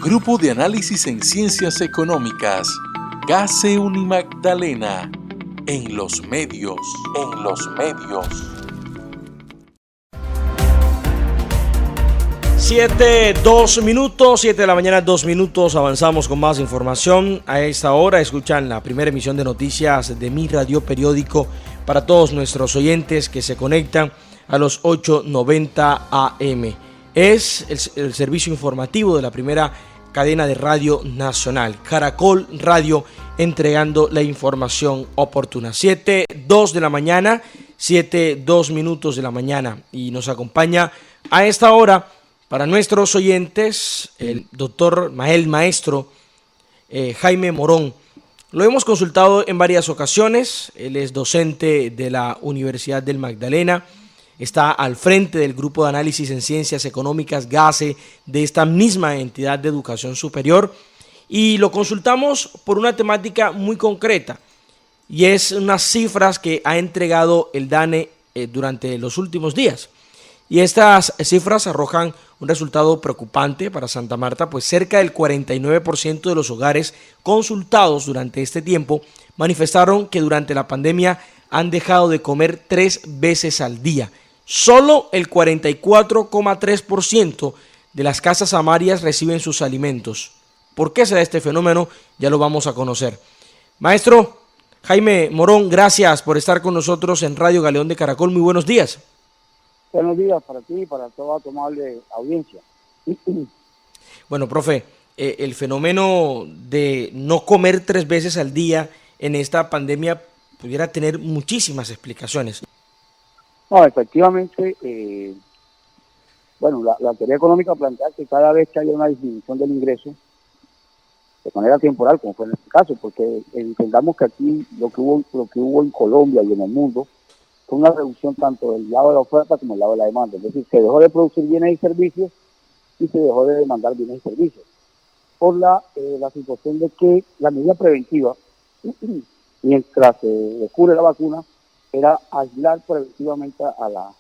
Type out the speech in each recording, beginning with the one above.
Grupo de Análisis en Ciencias Económicas, GACE Unimagdalena, en los medios. 7:02, 7 de la mañana, 2 minutos, avanzamos con más información. A esta hora escuchan la primera emisión de noticias de Mi Radio Periódico para todos nuestros oyentes que se conectan a los 8:90 AM. Es el servicio informativo de la primera cadena de radio nacional, Caracol Radio, entregando la información oportuna. 7:02 de la mañana, 7:02 minutos de la mañana, y nos acompaña a esta hora para nuestros oyentes el doctor maestro Jaime Morón. Lo hemos consultado en varias ocasiones. Él es docente de la Universidad del Magdalena, está al frente del Grupo de Análisis en Ciencias Económicas, GACE, de esta misma entidad de educación superior, y lo consultamos por una temática muy concreta, y es unas cifras que ha entregado el DANE durante los últimos días. Y estas cifras arrojan un resultado preocupante para Santa Marta, pues cerca del 49% de los hogares consultados durante este tiempo manifestaron que durante la pandemia han dejado de comer 3 veces al día. Solo el 44,3% de las casas amarias reciben sus alimentos. ¿Por qué se da este fenómeno? Ya lo vamos a conocer. Maestro Jaime Morón, gracias por estar con nosotros en Radio Galeón de Caracol. Muy buenos días. Buenos días para ti y para toda tu amable audiencia. Bueno, profe, el fenómeno de no comer 3 veces al día en esta pandemia pudiera tener muchísimas explicaciones. No, efectivamente, la teoría económica plantea que cada vez que haya una disminución del ingreso, de manera temporal, como fue en este caso, porque entendamos que aquí lo que hubo en Colombia y en el mundo fue una reducción tanto del lado de la oferta como del lado de la demanda. Es decir, se dejó de producir bienes y servicios y se dejó de demandar bienes y servicios. Por la situación de que la medida preventiva, mientras se descubre la vacuna, era aislar preventivamente al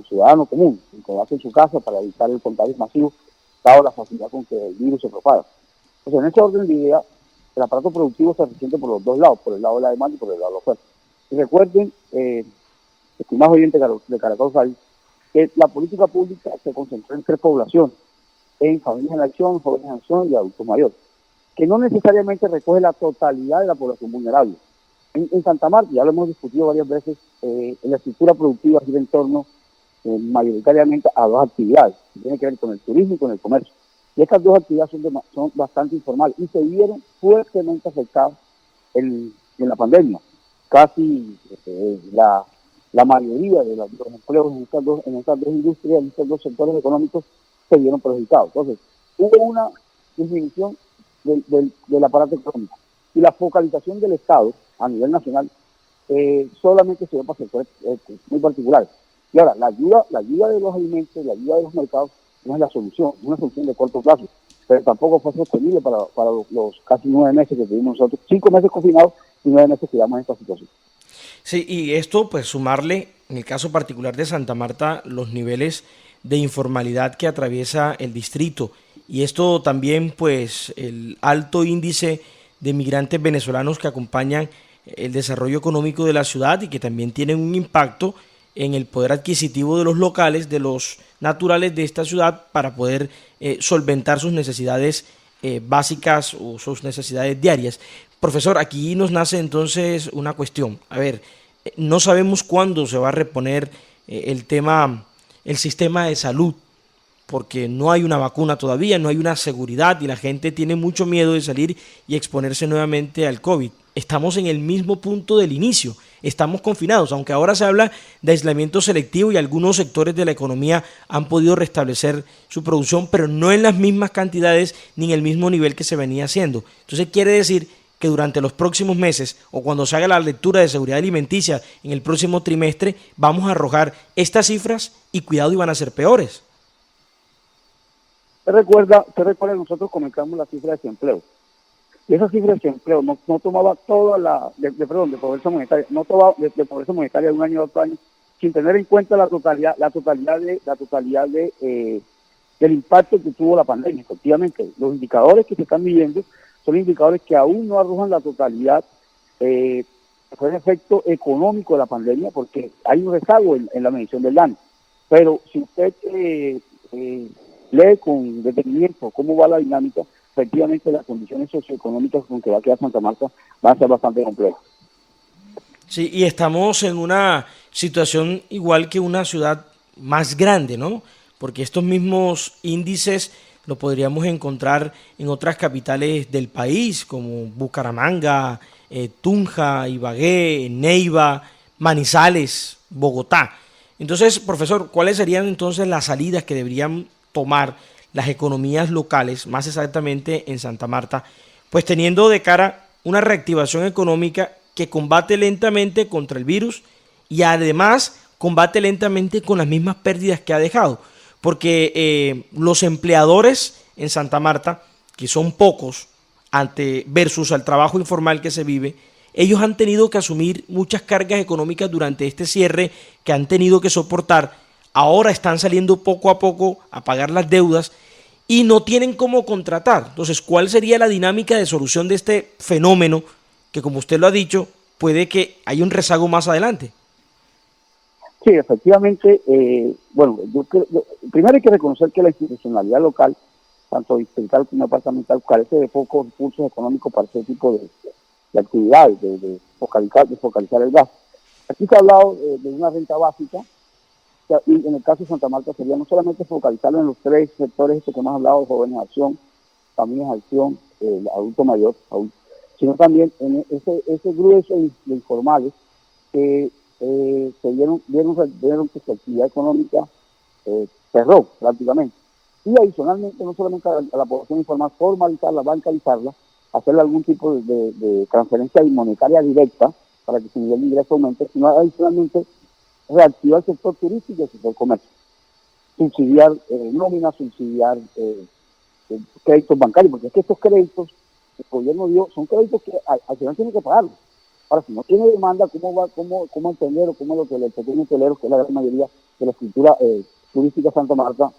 ciudadano común, que quedarse en su casa para evitar el contagio masivo, dado la facilidad con que el virus se propaga. Entonces, en este orden de ideas, el aparato productivo se resiente por los dos lados, por el lado de la demanda y por el lado de la oferta. Y recuerden, estimados oyentes de Caracol Radio, que la política pública se concentró en 3 poblaciones: en familias en acción, jóvenes en acción y adultos mayores, que no necesariamente recoge la totalidad de la población vulnerable. En Santa Marta, ya lo hemos discutido varias veces, la estructura productiva gira en torno mayoritariamente a 2 actividades, que tienen que ver con el turismo y con el comercio. Y estas 2 actividades son bastante informales y se vieron fuertemente afectadas en la pandemia. Casi la mayoría de los empleos en estas dos industrias, en estos 2 sectores económicos, se vieron perjudicados. Entonces, hubo una disminución del aparato económico. Y la focalización del Estado a nivel nacional solamente se dio para sectores muy particulares. Y ahora, la ayuda de los alimentos, la ayuda de los mercados, no es la solución, es una solución de corto plazo, pero tampoco fue sostenible para los casi 9 meses que tuvimos nosotros, 5 meses confinados y 9 meses que llevamos en esta situación. Sí, y esto, pues sumarle, en el caso particular de Santa Marta, los niveles de informalidad que atraviesa el distrito, y esto también, pues, el alto índice de migrantes venezolanos que acompañan el desarrollo económico de la ciudad y que también tienen un impacto en el poder adquisitivo de los locales, de los naturales de esta ciudad, para poder solventar sus necesidades básicas o sus necesidades diarias. Profesor, aquí nos nace entonces una cuestión. A ver, no sabemos cuándo se va a reponer el sistema de salud, porque no hay una vacuna todavía, no hay una seguridad y la gente tiene mucho miedo de salir y exponerse nuevamente al COVID. Estamos en el mismo punto del inicio, estamos confinados, aunque ahora se habla de aislamiento selectivo y algunos sectores de la economía han podido restablecer su producción, pero no en las mismas cantidades ni en el mismo nivel que se venía haciendo. Entonces quiere decir que durante los próximos meses o cuando se haga la lectura de seguridad alimenticia en el próximo trimestre, vamos a arrojar estas cifras y cuidado, iban a ser peores. Te recuerda, nosotros comentamos la cifra de desempleo. Y esa cifra de desempleo no tomaba toda de pobreza monetaria, no tomaba de pobreza monetaria de un año a otro año, sin tener en cuenta la totalidad de del impacto que tuvo la pandemia. Efectivamente, los indicadores que se están midiendo son indicadores que aún no arrojan la totalidad fue el efecto económico de la pandemia, porque hay un rezago en la medición del daño. Pero si usted lee con detenimiento cómo va la dinámica, efectivamente las condiciones socioeconómicas con que va a quedar Santa Marta van a ser bastante complejas. Sí, y estamos en una situación igual que una ciudad más grande, ¿no? Porque estos mismos índices lo podríamos encontrar en otras capitales del país, como Bucaramanga, Tunja, Ibagué, Neiva, Manizales, Bogotá. Entonces, profesor, ¿cuáles serían entonces las salidas que deberían tomar las economías locales, más exactamente en Santa Marta, pues teniendo de cara una reactivación económica que combate lentamente contra el virus y además combate lentamente con las mismas pérdidas que ha dejado? Porque los empleadores en Santa Marta, que son pocos versus al trabajo informal que se vive, ellos han tenido que asumir muchas cargas económicas durante este cierre que han tenido que soportar. Ahora están saliendo poco a poco a pagar las deudas y no tienen cómo contratar. Entonces, ¿cuál sería la dinámica de solución de este fenómeno que, como usted lo ha dicho, puede que haya un rezago más adelante? Sí, efectivamente, bueno, primero hay que reconocer que la institucionalidad local, tanto distrital como departamental, carece de pocos recursos económicos para ese tipo de actividades, de focalizar el gasto. Aquí se ha hablado de una renta básica, y en el caso de Santa Marta sería no solamente focalizarlo en los tres sectores que hemos hablado: jóvenes acción, familias acción, adulto mayor, sino también en ese grueso de informales que se vieron que su actividad económica cerró prácticamente. Y adicionalmente, no solamente a la población informal, formalizarla, bancalizarla, hacerle algún tipo de transferencia monetaria directa para que su nivel de ingreso aumente, sino adicionalmente reactivar el sector turístico y el sector comercio. Subsidiar nóminas, subsidiar créditos bancarios, porque es que estos créditos que el gobierno dio son créditos que al final tiene que pagarlos. Ahora, si no tiene demanda, ¿cómo entender o cómo el pequeño hotelero, que es la gran mayoría de la estructura turística de Santa Marta,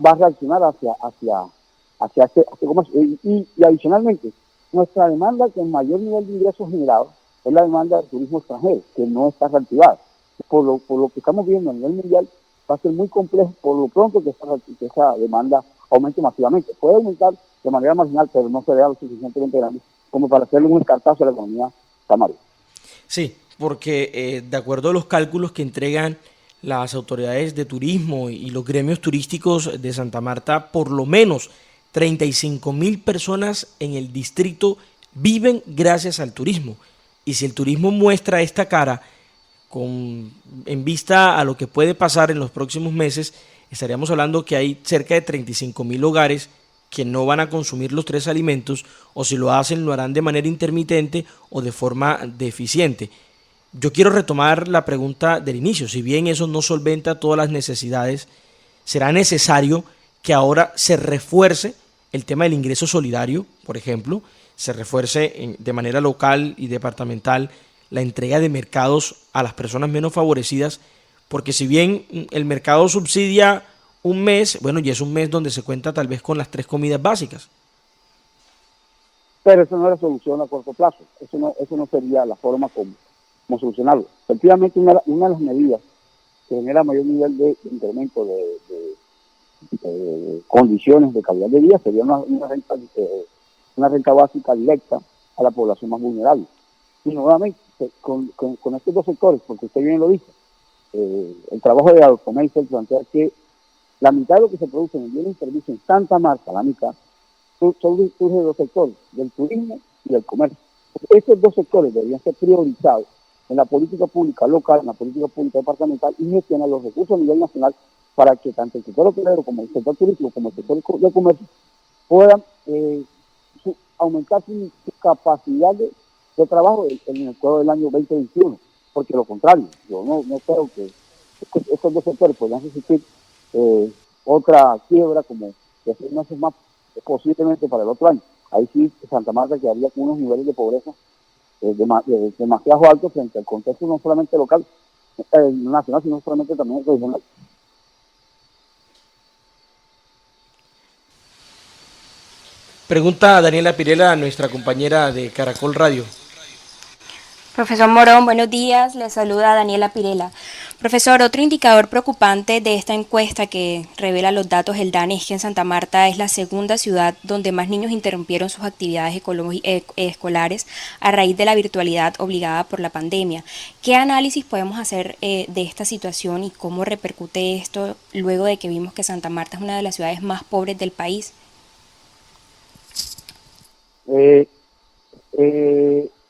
va a reaccionar hacia este comercio? Y adicionalmente, nuestra demanda con mayor nivel de ingresos generados es la demanda del turismo extranjero, que no está reactivada. Por lo que estamos viendo a nivel mundial, va a ser muy complejo por lo pronto que esa demanda aumente masivamente. Puede aumentar de manera marginal, pero no será lo suficientemente grande como para hacerle un escartazo a la economía tamaria. Sí, porque de acuerdo a los cálculos que entregan las autoridades de turismo y los gremios turísticos de Santa Marta, por lo menos 35.000 personas en el distrito viven gracias al turismo. Y si el turismo muestra esta cara, en vista a lo que puede pasar en los próximos meses, estaríamos hablando que hay cerca de 35.000 hogares que no van a consumir los tres alimentos, o si lo hacen lo harán de manera intermitente o de forma deficiente. Yo quiero retomar la pregunta del inicio. Si bien eso no solventa todas las necesidades, ¿será necesario que ahora se refuerce el tema del ingreso solidario, por ejemplo? Se refuerce de manera local y departamental la entrega de mercados a las personas menos favorecidas, porque si bien el mercado subsidia un mes, bueno, y es un mes donde se cuenta tal vez con las 3 comidas básicas. Pero eso no es la solución a corto plazo, eso no sería la forma como solucionarlo. Efectivamente, una de las medidas que genera mayor nivel de incremento de condiciones de calidad de vida sería una renta básica directa a la población más vulnerable. Y nuevamente, con estos dos sectores, porque usted bien lo dice, el trabajo de Agrocomercio plantea que la mitad de lo que se produce en el bienes y servicios en Santa Marta, la mitad, surge de dos sectores, del turismo y del comercio. Estos dos sectores deberían ser priorizados en la política pública local, en la política pública departamental, y gestionar los recursos a nivel nacional para que tanto el sector hotelero como el sector turístico como el sector de comercio puedan aumentar su capacidad de trabajo en el todo del año 2021, porque lo contrario, yo no creo que estos dos sectores podrían resistir otra quiebra como de 6 meses más, posiblemente para el otro año. Ahí sí Santa Marta quedaría con unos niveles de pobreza demasiado altos frente al contexto no solamente local, nacional, sino solamente también regional. Pregunta Daniela Pirela, nuestra compañera de Caracol Radio. Profesor Morón, buenos días. Le saluda Daniela Pirela. Profesor, otro indicador preocupante de esta encuesta que revela los datos del DANE es que en Santa Marta es la segunda ciudad donde más niños interrumpieron sus actividades escolares a raíz de la virtualidad obligada por la pandemia. ¿Qué análisis podemos hacer de esta situación y cómo repercute esto luego de que vimos que Santa Marta es una de las ciudades más pobres del país?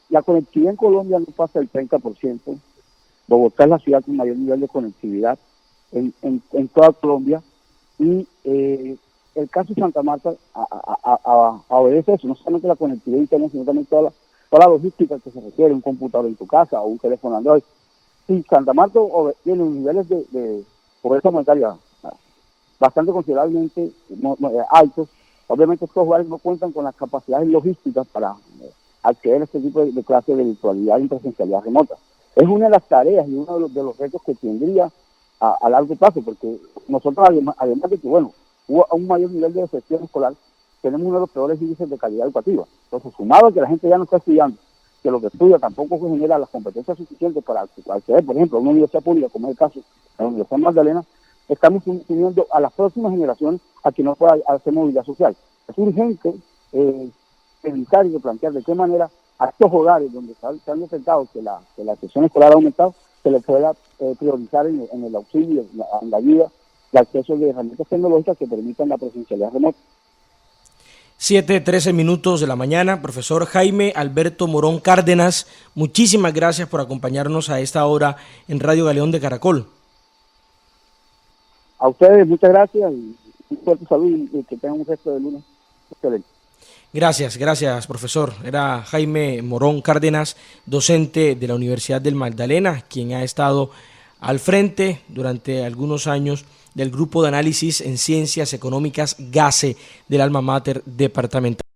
La conectividad en Colombia no pasa del 30%. Bogotá es la ciudad con mayor nivel de conectividad en toda Colombia. Y el caso de Santa Marta obedece eso, no solamente la conectividad internet, sino también toda la logística que se requiere, un computador en tu casa o un teléfono Android. Sí, Santa Marta tiene niveles de pobreza monetaria bastante considerablemente altos. Obviamente estos lugares no cuentan con las capacidades logísticas para acceder a este tipo de clases de virtualidad y presencialidad remota. Es una de las tareas y uno de los retos que tendría a largo plazo, porque nosotros, además de que, bueno, hubo un mayor nivel de deserción escolar, tenemos uno de los peores índices de calidad educativa. Entonces, sumado a que la gente ya no está estudiando, que lo que estudia tampoco genera las competencias suficientes para acceder, por ejemplo, a una universidad pública, como es el caso de la Universidad Magdalena, estamos teniendo a las próximas generaciones a que no pueda hacer movilidad social. Es urgente pensar y replantear de qué manera a estos hogares donde se han detectado que la deserción escolar ha aumentado, se les pueda priorizar en el auxilio, en la ayuda de acceso de herramientas tecnológicas que permitan la presencialidad remota. 7:13 minutos de la mañana. Profesor Jaime Alberto Morón Cárdenas, muchísimas gracias por acompañarnos a esta hora en Radio Galeón de Caracol. A ustedes, muchas gracias y un fuerte saludo y que tengan un resto de lunes excelente. Gracias, profesor. Era Jaime Morón Cárdenas, docente de la Universidad del Magdalena, quien ha estado al frente durante algunos años del Grupo de Análisis en Ciencias Económicas GACE del Alma Mater departamental.